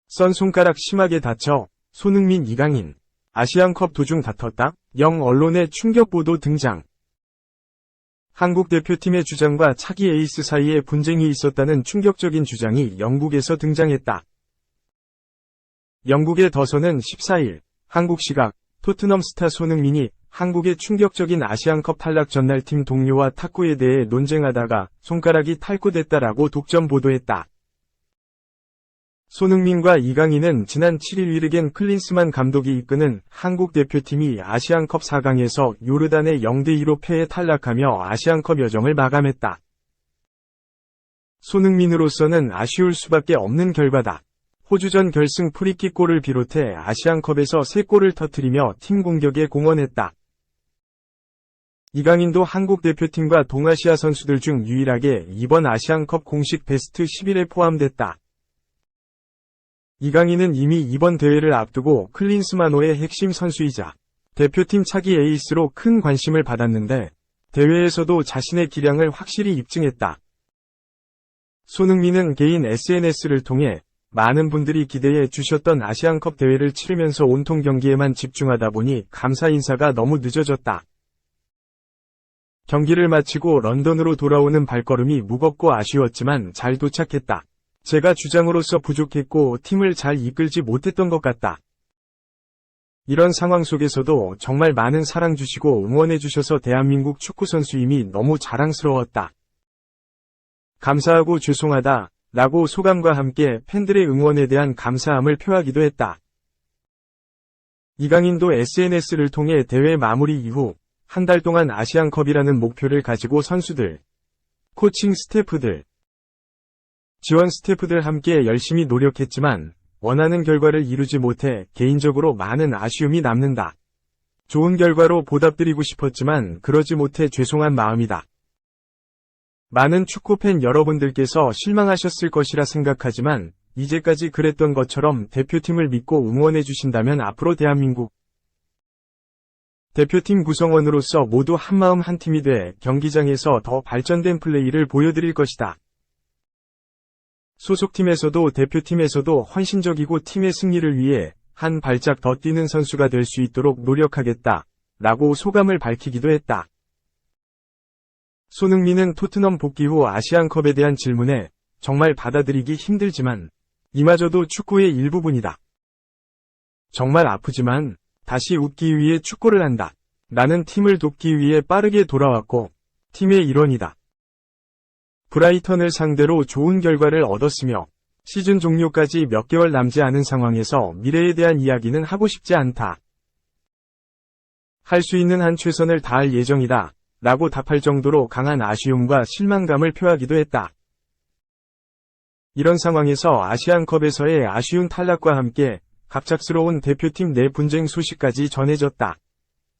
선 손가락 심하게 다쳐 손흥민 이강인 아시안컵 도중 다퉜다? 영 언론의 충격 보도 등장. 한국 대표팀의 주장과 차기 에이스 사이에 분쟁이 있었다는 충격적인 주장이 영국에서 등장했다. 영국의 더선은 14일 한국 시각 토트넘 스타 손흥민이 한국의 충격적인 아시안컵 탈락 전날 팀 동료와 탁구에 대해 논쟁하다가 손가락이 탈구됐다라고 독점 보도했다. 손흥민과 이강인은 지난 7일 위르겐 클린스만 감독이 이끄는 한국 대표팀이 아시안컵 4강에서 요르단의 0대2로 패해 탈락하며 아시안컵 여정을 마감했다. 손흥민으로서는 아쉬울 수밖에 없는 결과다. 호주전 결승 프리킥 골을 비롯해 아시안컵에서 3골을 터뜨리며 팀 공격에 공헌했다. 이강인도 한국 대표팀과 동아시아 선수들 중 유일하게 이번 아시안컵 공식 베스트 11에 포함됐다. 이강인은 이미 이번 대회를 앞두고 클린스만호의 핵심 선수이자 대표팀 차기 에이스로 큰 관심을 받았는데 대회에서도 자신의 기량을 확실히 입증했다. 손흥민은 개인 SNS를 통해 많은 분들이 기대해 주셨던 아시안컵 대회를 치르면서 온통 경기에만 집중하다 보니 감사 인사가 너무 늦어졌다. 경기를 마치고 런던으로 돌아오는 발걸음이 무겁고 아쉬웠지만 잘 도착했다. 제가 주장으로서 부족했고 팀을 잘 이끌지 못했던 것 같다. 이런 상황 속에서도 정말 많은 사랑 주시고 응원해 주셔서 대한민국 축구선수임이 너무 자랑스러웠다. 감사하고 죄송하다 라고 소감과 함께 팬들의 응원에 대한 감사함을 표하기도 했다. 이강인도 SNS를 통해 대회 마무리 이후 한 달 동안 아시안컵이라는 목표를 가지고 선수들, 코칭 스태프들, 지원 스태프들 함께 열심히 노력했지만 원하는 결과를 이루지 못해 개인적으로 많은 아쉬움이 남는다. 좋은 결과로 보답드리고 싶었지만 그러지 못해 죄송한 마음이다. 많은 축구팬 여러분들께서 실망하셨을 것이라 생각하지만 이제까지 그랬던 것처럼 대표팀을 믿고 응원해 주신다면 앞으로 대한민국 대표팀 구성원으로서 모두 한마음 한팀이 돼 경기장에서 더 발전된 플레이를 보여드릴 것이다. 소속팀에서도 대표팀에서도 헌신적이고 팀의 승리를 위해 한 발짝 더 뛰는 선수가 될 수 있도록 노력하겠다 라고 소감을 밝히기도 했다. 손흥민은 토트넘 복귀 후 아시안컵에 대한 질문에 정말 받아들이기 힘들지만 이마저도 축구의 일부분이다. 정말 아프지만 다시 웃기 위해 축구를 한다. 나는 팀을 돕기 위해 빠르게 돌아왔고 팀의 일원이다. 브라이턴을 상대로 좋은 결과를 얻었으며 시즌 종료까지 몇 개월 남지 않은 상황에서 미래에 대한 이야기는 하고 싶지 않다. 할 수 있는 한 최선을 다할 예정이다 라고 답할 정도로 강한 아쉬움과 실망감을 표하기도 했다. 이런 상황에서 아시안컵에서의 아쉬운 탈락과 함께 갑작스러운 대표팀 내 분쟁 소식까지 전해졌다.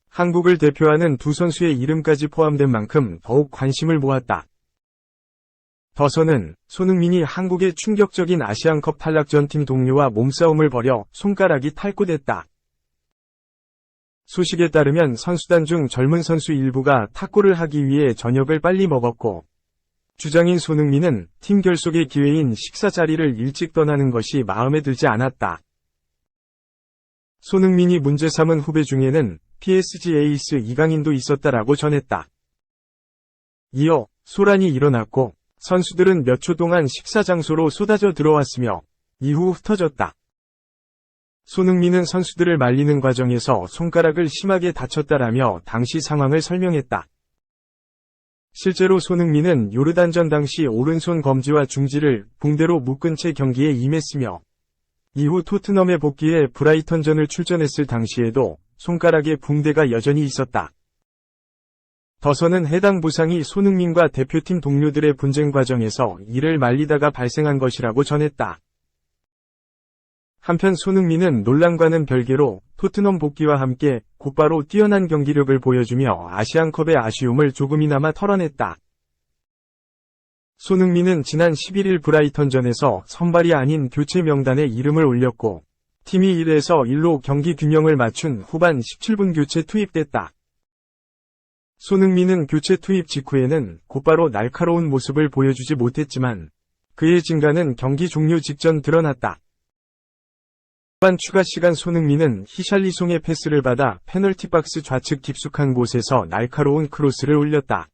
한국을 대표하는 두 선수의 이름까지 포함된 만큼 더욱 관심을 모았다. 더선은 손흥민이 한국의 충격적인 아시안컵 탈락 전 팀 동료와 몸싸움을 벌여 손가락이 탈구됐다. 소식에 따르면 선수단 중 젊은 선수 일부가 탁구를 하기 위해 저녁을 빨리 먹었고 주장인 손흥민은 팀 결속의 기회인 식사 자리를 일찍 떠나는 것이 마음에 들지 않았다. 손흥민이 문제 삼은 후배 중에는 PSG 에이스 이강인도 있었다라고 전했다. 이어 소란이 일어났고 선수들은 몇 초 동안 식사 장소로 쏟아져 들어왔으며 이후 흩어졌다. 손흥민은 선수들을 말리는 과정에서 손가락을 심하게 다쳤다라며 당시 상황을 설명했다. 실제로 손흥민은 요르단전 당시 오른손 검지와 중지를 붕대로 묶은 채 경기에 임했으며 이후 토트넘에 복귀해 브라이턴전을 출전했을 당시에도 손가락에 붕대가 여전히 있었다. 더선은 해당 부상이 손흥민과 대표팀 동료들의 분쟁 과정에서 이를 말리다가 발생한 것이라고 전했다. 한편 손흥민은 논란과는 별개로 토트넘 복귀와 함께 곧바로 뛰어난 경기력을 보여주며 아시안컵의 아쉬움을 조금이나마 털어냈다. 손흥민은 지난 11일 브라이턴전에서 선발이 아닌 교체 명단에 이름을 올렸고 팀이 1에서 1로 경기 균형을 맞춘 후반 17분 교체 투입됐다. 손흥민은 교체 투입 직후에는 곧바로 날카로운 모습을 보여주지 못했지만 그의 진가는 경기 종료 직전 드러났다. 후반 추가 시간 손흥민은 히샬리송의 패스를 받아 페널티 박스 좌측 깊숙한 곳에서 날카로운 크로스를 올렸다.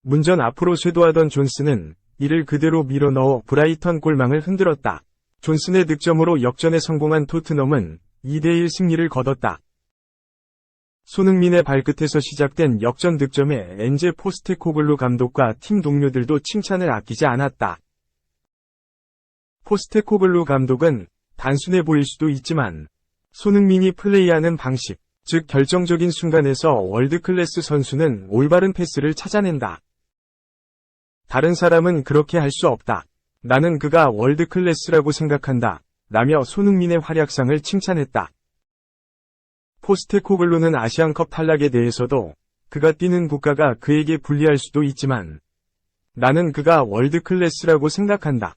문전 앞으로 쇄도하던 존슨은 이를 그대로 밀어넣어 브라이턴 골망을 흔들었다. 존슨의 득점으로 역전에 성공한 토트넘은 2대1 승리를 거뒀다. 손흥민의 발끝에서 시작된 역전 득점에 엔제 포스테코글루 감독과 팀 동료들도 칭찬을 아끼지 않았다. 포스테코글루 감독은 단순해 보일 수도 있지만 손흥민이 플레이하는 방식, 즉 결정적인 순간에서 월드클래스 선수는 올바른 패스를 찾아낸다. 다른 사람은 그렇게 할 수 없다. 나는 그가 월드클래스라고 생각한다. 라며 손흥민의 활약상을 칭찬했다. 포스테코글루는 아시안컵 탈락에 대해서도 그가 뛰는 국가가 그에게 불리할 수도 있지만 나는 그가 월드클래스라고 생각한다.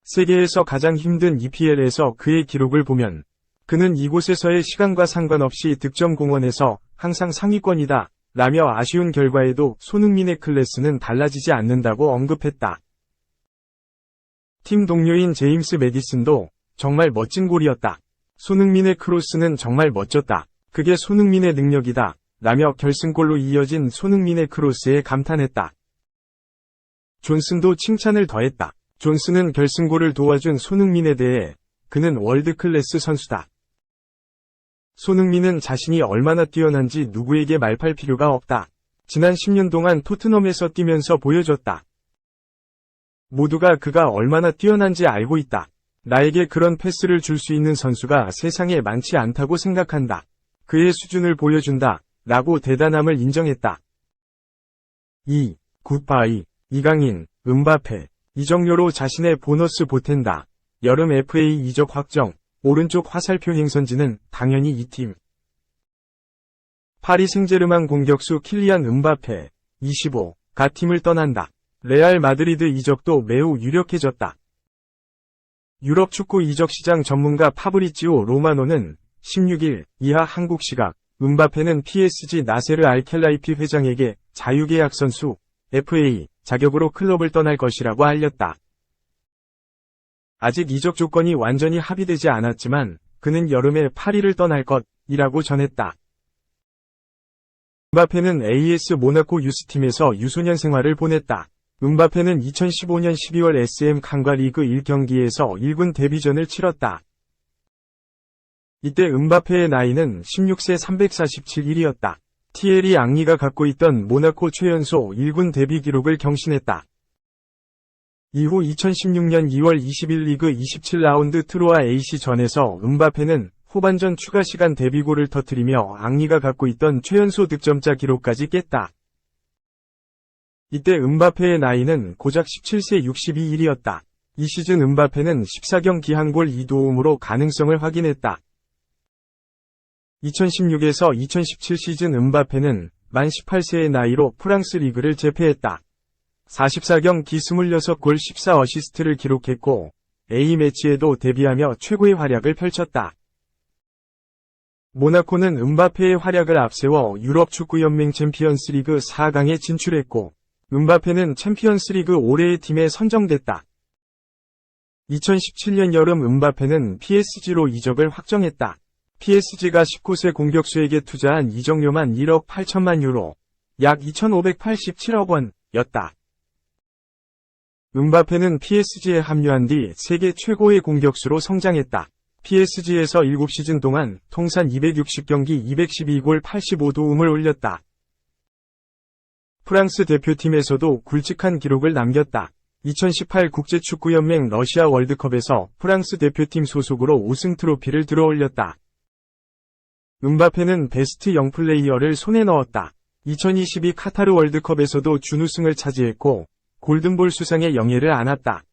세계에서 가장 힘든 EPL에서 그의 기록을 보면 그는 이곳에서의 시간과 상관없이 득점 공헌에서 항상 상위권이다. 라며 아쉬운 결과에도 손흥민의 클래스는 달라지지 않는다고 언급했다. 팀 동료인 제임스 매디슨도 정말 멋진 골이었다. 손흥민의 크로스는 정말 멋졌다. 그게 손흥민의 능력이다. 라며 결승골로 이어진 손흥민의 크로스에 감탄했다. 존슨도 칭찬을 더했다. 존슨은 결승골을 도와준 손흥민에 대해 그는 월드클래스 선수다. 손흥민은 자신이 얼마나 뛰어난지 누구에게 말할 필요가 없다. 지난 10년 동안 토트넘에서 뛰면서 보여줬다. 모두가 그가 얼마나 뛰어난지 알고 있다. 나에게 그런 패스를 줄 수 있는 선수가 세상에 많지 않다고 생각한다. 그의 수준을 보여준다. 라고 대단함을 인정했다. 굿바이. 이강인, 음바페. 이적료로 자신의 보너스 보탠다. 여름 FA 이적 확정. 오른쪽 화살표 행선지는 당연히 이 팀. 파리 생제르맹 공격수 킬리안 음바페, 25가 팀을 떠난다. 레알 마드리드 이적도 매우 유력해졌다. 유럽 축구 이적 시장 전문가 파브리치오 로마노는 16일 이하 한국 시각 음바페는 PSG 나세르 알켈라이피 회장에게 자유계약 선수 FA 자격으로 클럽을 떠날 것이라고 알렸다. 아직 이적 조건이 완전히 합의되지 않았지만 그는 여름에 파리를 떠날 것이라고 전했다. 음바페는 AS 모나코 유스팀에서 유소년 생활을 보냈다. 음바페는 2015년 12월 SM 칸과 리그 1경기에서 1군 데뷔전을 치렀다. 이때 음바페의 나이는 16세 347일이었다. 티에리 앙리가 갖고 있던 모나코 최연소 1군 데뷔 기록을 경신했다. 이후 2016년 2월 20일 리그 27라운드 트로아 AC전에서 음바페는 후반전 추가 시간 데뷔골을 터뜨리며 앙리가 갖고 있던 최연소 득점자 기록까지 깼다. 이때 음바페의 나이는 고작 17세 62일이었다. 이 시즌 음바페는 14경기 한 골 2도움으로 가능성을 확인했다. 2016에서 2017 시즌 음바페는 만 18세의 나이로 프랑스 리그를 제패했다. 44경기 26골 14어시스트를 기록했고 A매치에도 데뷔하며 최고의 활약을 펼쳤다. 모나코는 음바페의 활약을 앞세워 유럽 축구연맹 챔피언스리그 4강에 진출했고 음바페는 챔피언스리그 올해의 팀에 선정됐다. 2017년 여름 음바페는 PSG로 이적을 확정했다. PSG가 19세 공격수에게 투자한 이적료만 1억 8천만 유로, 약 2,587억 원이었다. 음바페는 PSG에 합류한 뒤 세계 최고의 공격수로 성장했다. PSG에서 7시즌 동안 통산 260경기 212골 85도움을 올렸다. 프랑스 대표팀에서도 굵직한 기록을 남겼다. 2018 국제축구연맹 러시아 월드컵에서 프랑스 대표팀 소속으로 우승 트로피를 들어올렸다. 음바페는 베스트 영플레이어를 손에 넣었다. 2022 카타르 월드컵에서도 준우승을 차지했고 골든볼 수상의 영예를 안았다.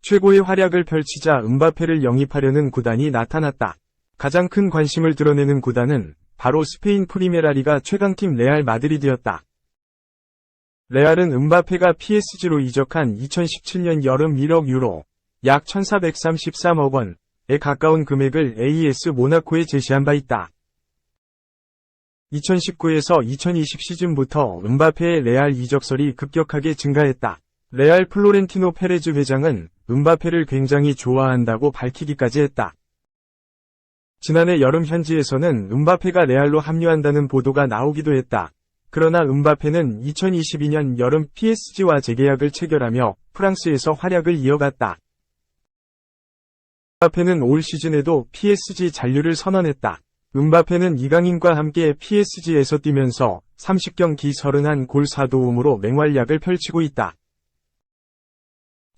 최고의 활약을 펼치자 음바페를 영입하려는 구단이 나타났다. 가장 큰 관심을 드러내는 구단은 바로 스페인 프리메라리가 최강팀 레알 마드리드였다. 레알은 음바페가 PSG로 이적한 2017년 여름 1억 유로, 약 1,433억 원에 가까운 금액을 AS 모나코에 제시한 바 있다. 2019에서 2020 시즌부터 음바페의 레알 이적설이 급격하게 증가했다. 레알 플로렌티노 페레즈 회장은 음바페를 굉장히 좋아한다고 밝히기까지 했다. 지난해 여름 현지에서는 음바페가 레알로 합류한다는 보도가 나오기도 했다. 그러나 음바페는 2022년 여름 PSG와 재계약을 체결하며 프랑스에서 활약을 이어갔다. 음바페는 올 시즌에도 PSG 잔류를 선언했다. 음바페는 이강인과 함께 PSG에서 뛰면서 30경기 31골 4도움으로 맹활약을 펼치고 있다.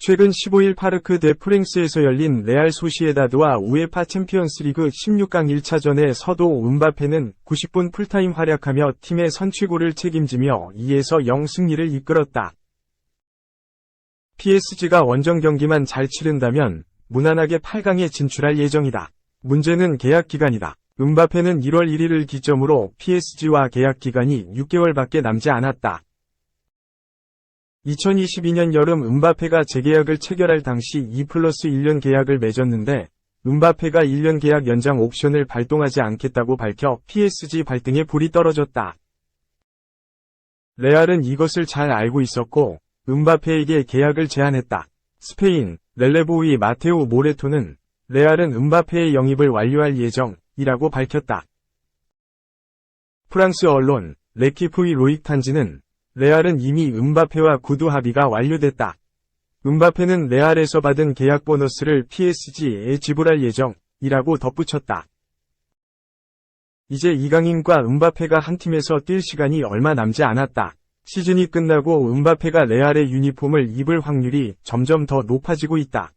최근 15일 파르크 데 프랭스에서 열린 레알 소시에다드와 우에파 챔피언스리그 16강 1차전에 서도 음바페는 90분 풀타임 활약하며 팀의 선취골을 책임지며 2-0 승리를 이끌었다. PSG가 원정 경기만 잘 치른다면 무난하게 8강에 진출할 예정이다. 문제는 계약 기간이다. 음바페는 1월 1일을 기점으로 PSG와 계약 기간이 6개월밖에 남지 않았다. 2022년 여름 음바페가 재계약을 체결할 당시 2+1년 계약을 맺었는데 음바페가 1년 계약 연장 옵션을 발동하지 않겠다고 밝혀 PSG 발등에 불이 떨어졌다. 레알은 이것을 잘 알고 있었고 음바페에게 계약을 제안했다. 스페인 렐레보의 마테오 모레토는 레알은 음바페의 영입을 완료할 예정이라고 밝혔다. 프랑스 언론 레키프의 로익 탄지는 레알은 이미 음바페와 구두 합의가 완료됐다. 음바페는 레알에서 받은 계약 보너스를 PSG에 지불할 예정이라고 덧붙였다. 이제 이강인과 음바페가 한 팀에서 뛸 시간이 얼마 남지 않았다. 시즌이 끝나고 음바페가 레알의 유니폼을 입을 확률이 점점 더 높아지고 있다.